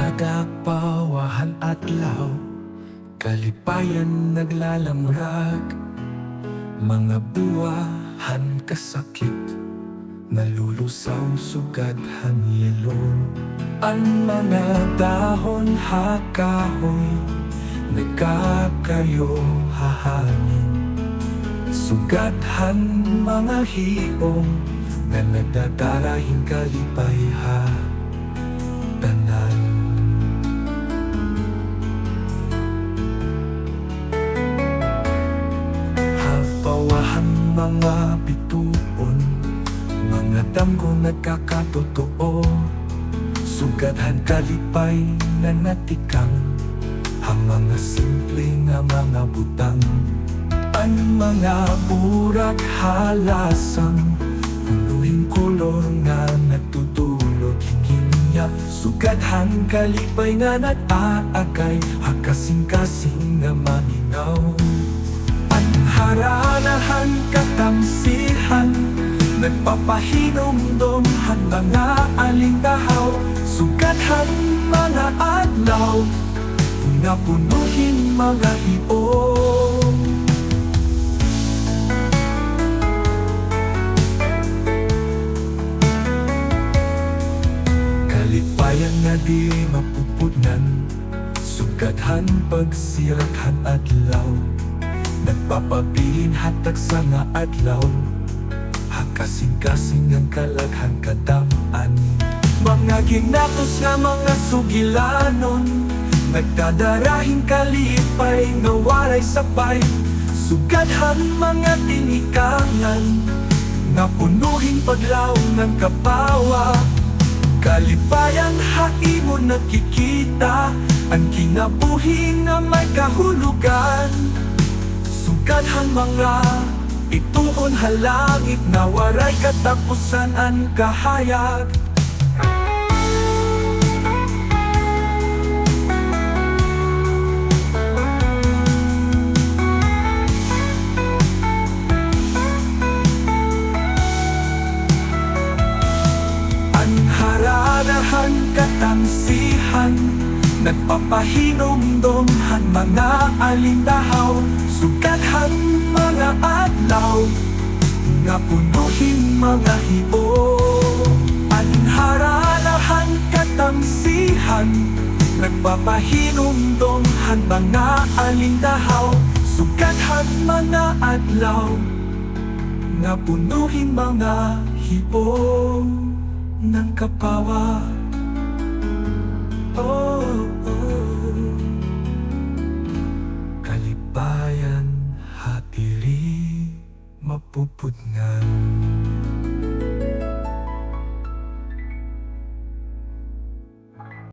Nagapawahan at law, kalipayan naglalamrag. Mga buwahan kasakit, nalulusaw sugadhan yelo. Ang mga dahon hakahoy, nagkakayo hahangin. Sugadhan mga hiong, na nagdadarahing kalipay tanan. Hapawahan mga bituon, mga damgo nagkakatotoo. Sugadhan kalipay na natikang, ang mga simple nga mga butang. Ang mga burak halasang, punuhin kolor nga nagtutulog hinginya. Sugadhan kalipay nga nag-aagay, hakasing-kasing nga maminaw. Ang haranahan katamsihan, nagpapahinomdomhan mga alingahaw. Sugadhan mga adlaw, nga punuhin mga hiong. Kalipayan nga di mapupudnan, sugadhan pagsirakhan adlaw. Nagpapabilin hatag sa nga adlaw, hakasing-kasing ang kalaghan kadamaan. Mga ginatos nga mga sugilanon, nagdadarahing kalipay nga walay sabay. Sugadhan mga tinikangan, nga punuhin paglaw ng kapawa. Kalipayan haimo nakikita, ang kinabuhi nga may kahulugan. Sugadhan mga ituon halangit, na waray katapusan ang kahayag. Haranahan katamsihan, nagpapahinomdomhan mga alindahaw. Sugadhan mga adlaw, nga punuhin mga hiong. Ang haranahan katamsihan, nagpapahinomdomhan mga alindahaw. Sugadhan mga adlaw, nga punuhin mga hiong ng kapawa. Kalipayan hatiri mapupudngan.